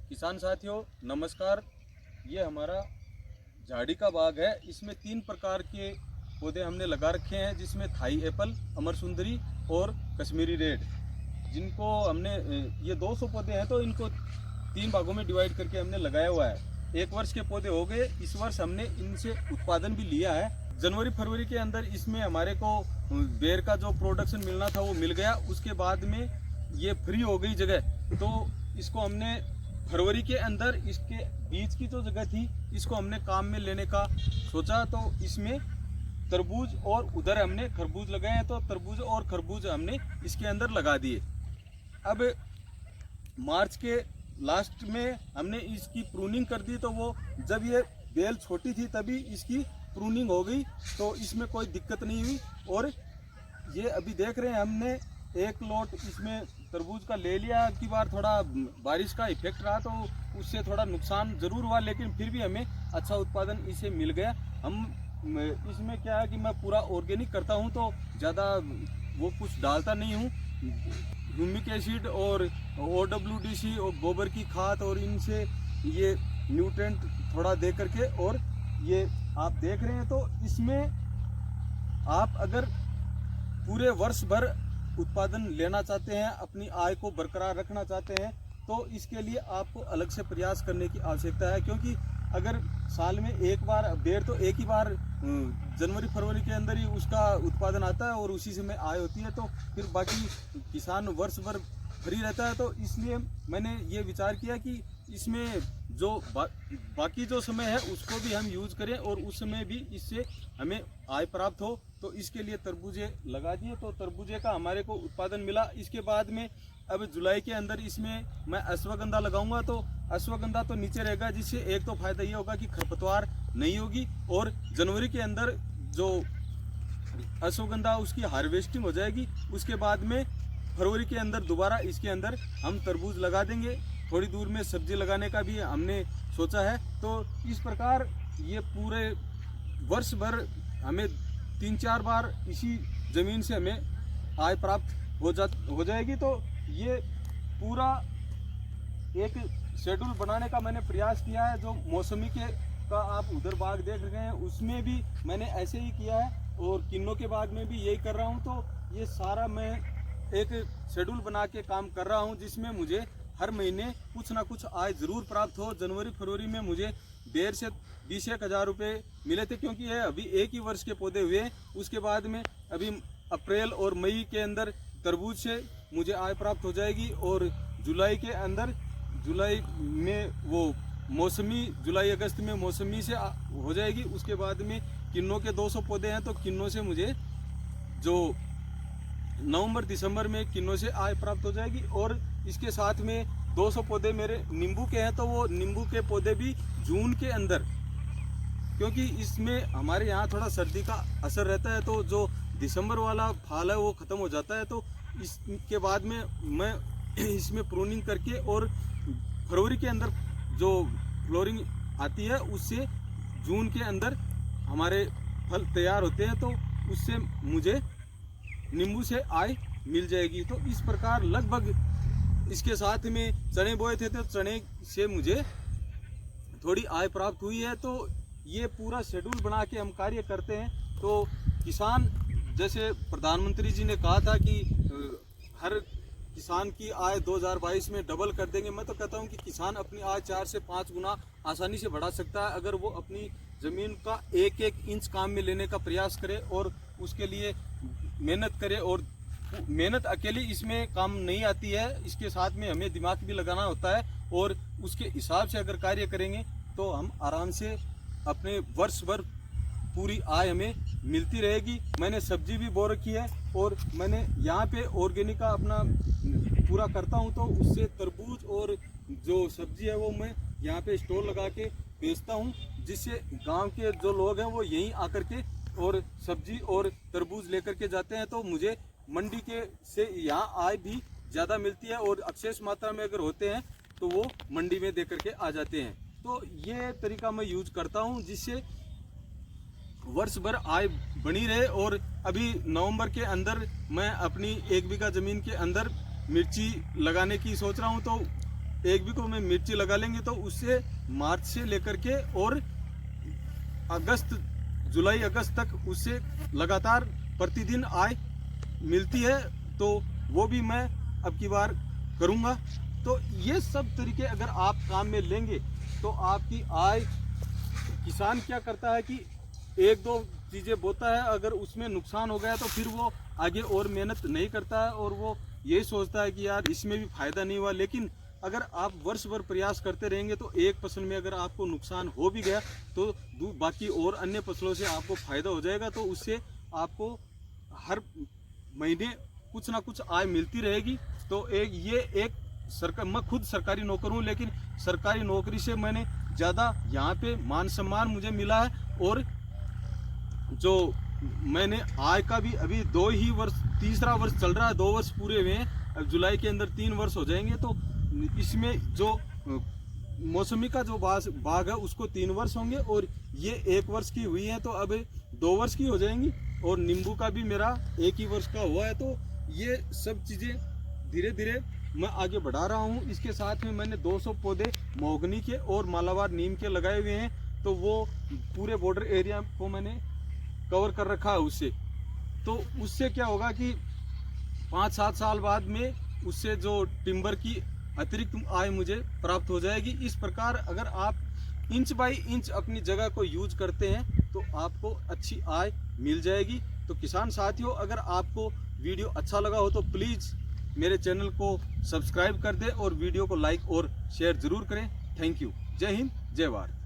किसान साथियों नमस्कार। ये हमारा झाड़ी का बाग है। इसमें 3 प्रकार के पौधे हमने लगा रखे हैं, जिसमें थाई एप्पल, अमर सुंदरी और कश्मीरी रेड, जिनको हमने ये 200 पौधे हैं तो इनको 3 भागों में डिवाइड करके हमने लगाया हुआ है। 1 वर्ष के पौधे हो गए। इस वर्ष हमने इनसे उत्पादन भी लिया है। जनवरी फरवरी के अंदर इसमें हमारे को बेर का जो प्रोडक्शन मिलना था वो मिल गया। उसके बाद में ये फ्री हो गई जगह, तो इसको हमने फरवरी के अंदर इसके बीच की जो जगह थी इसको हमने काम में लेने का सोचा। तो इसमें तरबूज और उधर हमने खरबूज लगाए हैं, तो तरबूज और खरबूज हमने इसके अंदर लगा दिए। अब मार्च के लास्ट में हमने इसकी प्रूनिंग कर दी, तो वो जब ये बेल छोटी थी तभी इसकी प्रूनिंग हो गई, तो इसमें कोई दिक्कत नहीं हुई। और ये अभी देख रहे हैं हमने एक लॉट इसमें तरबूज का ले लिया। की बार थोड़ा बारिश का इफेक्ट रहा तो उससे थोड़ा नुकसान ज़रूर हुआ, लेकिन फिर भी हमें अच्छा उत्पादन इसे मिल गया। हम इसमें क्या है कि मैं पूरा ऑर्गेनिक करता हूं, तो ज़्यादा वो कुछ डालता नहीं हूं। ह्यूमिक एसिड और OWDC और गोबर की खाद और इनसे ये न्यूट्रेंट थोड़ा दे करके, और ये आप देख रहे हैं। तो इसमें आप अगर पूरे वर्ष भर उत्पादन लेना चाहते हैं, अपनी आय को बरकरार रखना चाहते हैं, तो इसके लिए आपको अलग से प्रयास करने की आवश्यकता है। क्योंकि अगर साल में एक बार बेर तो एक ही बार जनवरी फरवरी के अंदर ही उसका उत्पादन आता है और उसी से में आय होती है, तो फिर बाकी किसान वर्ष भर फ्री रहता है। तो इसलिए मैंने ये विचार किया कि इसमें जो बाकी जो समय है उसको भी हम यूज़ करें और उस समय भी इससे हमें आय प्राप्त हो। तो इसके लिए तरबूजे लगा दिए, तो तरबूजे का हमारे को उत्पादन मिला। इसके बाद में अब जुलाई के अंदर इसमें मैं अश्वगंधा लगाऊंगा, तो अश्वगंधा तो नीचे रहेगा, जिससे एक तो फायदा ये होगा कि खरपतवार नहीं होगी, और जनवरी के अंदर जो अश्वगंधा उसकी हार्वेस्टिंग हो जाएगी। उसके बाद में फरवरी के अंदर दोबारा इसके अंदर हम तरबूज लगा देंगे। थोड़ी दूर में सब्जी लगाने का भी हमने सोचा है। तो इस प्रकार ये पूरे वर्ष भर हमें 3-4 बार इसी ज़मीन से हमें आय प्राप्त हो जाएगी। तो ये पूरा एक शेड्यूल बनाने का मैंने प्रयास किया है। जो मौसमी के का आप उधर बाग देख रहे हैं उसमें भी मैंने ऐसे ही किया है, और किन्नों के बाग में भी यही कर रहा हूँ। तो ये सारा मैं एक शेड्यूल बना के काम कर रहा हूँ, जिसमें मुझे हर महीने कुछ ना कुछ आय ज़रूर प्राप्त हो। जनवरी फरवरी में मुझे बेर से 20-1 हज़ार रुपये मिले थे, क्योंकि ये अभी एक ही वर्ष के पौधे हुए। उसके बाद में अभी अप्रैल और मई के अंदर तरबूज से मुझे आय प्राप्त हो जाएगी, और जुलाई के अंदर जुलाई में वो मौसमी, जुलाई अगस्त में मौसमी से हो जाएगी। उसके बाद में किन्नों के 200 पौधे हैं, तो किन्नों से मुझे जो नवंबर दिसंबर में किन्नों से आय प्राप्त हो जाएगी। और इसके साथ में 200 पौधे मेरे नींबू के हैं, तो वो नींबू के पौधे भी जून के अंदर, क्योंकि इसमें हमारे यहाँ थोड़ा सर्दी का असर रहता है, तो जो दिसंबर वाला फाल है वो ख़त्म हो जाता है। तो इसके बाद में मैं इसमें प्रूनिंग करके, और फरवरी के अंदर जो फ्लोरिंग आती है उससे जून के अंदर हमारे फल तैयार होते हैं, तो उससे मुझे नींबू से आय मिल जाएगी। तो इस प्रकार लगभग इसके साथ में चने बोए थे, तो चने से मुझे थोड़ी आय प्राप्त हुई है। तो ये पूरा शेड्यूल बना के हम कार्य करते हैं। तो किसान, जैसे प्रधानमंत्री जी ने कहा था कि हर किसान की आय 2022 में डबल कर देंगे, मैं तो कहता हूं कि किसान अपनी आय 4 से 5 गुना आसानी से बढ़ा सकता है, अगर वो अपनी ज़मीन का एक एक इंच काम में लेने का प्रयास करे और उसके लिए मेहनत करे। और मेहनत अकेली इसमें काम नहीं आती है, इसके साथ में हमें दिमाग भी लगाना होता है, और उसके हिसाब से अगर कार्य करेंगे तो हम आराम से अपने वर्ष भर पूरी आय हमें मिलती रहेगी। मैंने सब्जी भी बो रखी है, और मैंने यहाँ पे ऑर्गेनिक का अपना पूरा करता हूँ, तो उससे तरबूज और जो सब्जी है वो मैं यहाँ पे स्टॉल लगा के बेचता हूँ, जिससे गांव के जो लोग हैं वो यहीं आकर के और सब्जी और तरबूज लेकर के जाते हैं। तो मुझे मंडी के से यहाँ आय भी ज़्यादा मिलती है, और अक्षेश मात्रा में अगर होते हैं तो वो मंडी में दे करके आ जाते हैं। तो ये तरीका मैं यूज करता हूँ, जिससे वर्ष भर आय बनी रहे। और अभी नवंबर के अंदर मैं अपनी 1 बीघा ज़मीन के अंदर मिर्ची लगाने की सोच रहा हूँ। तो 1 बीघे में मिर्ची लगा लेंगे तो उससे मार्च से लेकर के और जुलाई अगस्त तक उससे लगातार प्रतिदिन आय मिलती है। तो वो भी मैं अब की बार करूँगा। तो ये सब तरीके अगर आप काम में लेंगे तो आपकी आय, किसान क्या करता है कि 1-2 चीज़ें बोता है, अगर उसमें नुकसान हो गया तो फिर वो आगे और मेहनत नहीं करता है और वो यही सोचता है कि यार इसमें भी फ़ायदा नहीं हुआ। लेकिन अगर आप वर्ष भर प्रयास करते रहेंगे तो एक फसल में अगर आपको नुकसान हो भी गया तो बाकी और अन्य फसलों से आपको फ़ायदा हो जाएगा। तो उससे आपको हर महीने कुछ ना कुछ आय मिलती रहेगी। तो मैं खुद सरकारी नौकर हूँ, लेकिन सरकारी नौकरी से मैंने ज़्यादा यहाँ पे मान सम्मान मुझे मिला है। और जो मैंने आय का भी अभी 2 ही वर्ष, तीसरा वर्ष चल रहा है, 2 वर्ष पूरे हुए हैं, अब जुलाई के अंदर 3 वर्ष हो जाएंगे। तो इसमें जो मौसमी का जो बाग है उसको 3 वर्ष होंगे और ये 1 वर्ष की हुई है तो अब 2 वर्ष की हो जाएंगी। और नींबू का भी मेरा 1 ही वर्ष का हुआ है। तो ये सब चीज़ें धीरे धीरे मैं आगे बढ़ा रहा हूँ। इसके साथ में मैंने 200 पौधे महोगनी के और मालाबार नीम के लगाए हुए हैं। तो वो पूरे बॉर्डर एरिया को मैंने कवर कर रखा है उससे। तो उससे क्या होगा कि 5-7 साल बाद में उससे जो टिम्बर की अतिरिक्त आय मुझे प्राप्त हो जाएगी। इस प्रकार अगर आप इंच बाय इंच अपनी जगह को यूज करते हैं तो आपको अच्छी आय मिल जाएगी। तो किसान साथियों, अगर आपको वीडियो अच्छा लगा हो तो प्लीज़ मेरे चैनल को सब्सक्राइब कर दें और वीडियो को लाइक और शेयर ज़रूर करें। Thank you. जय हिंद, जय भारत।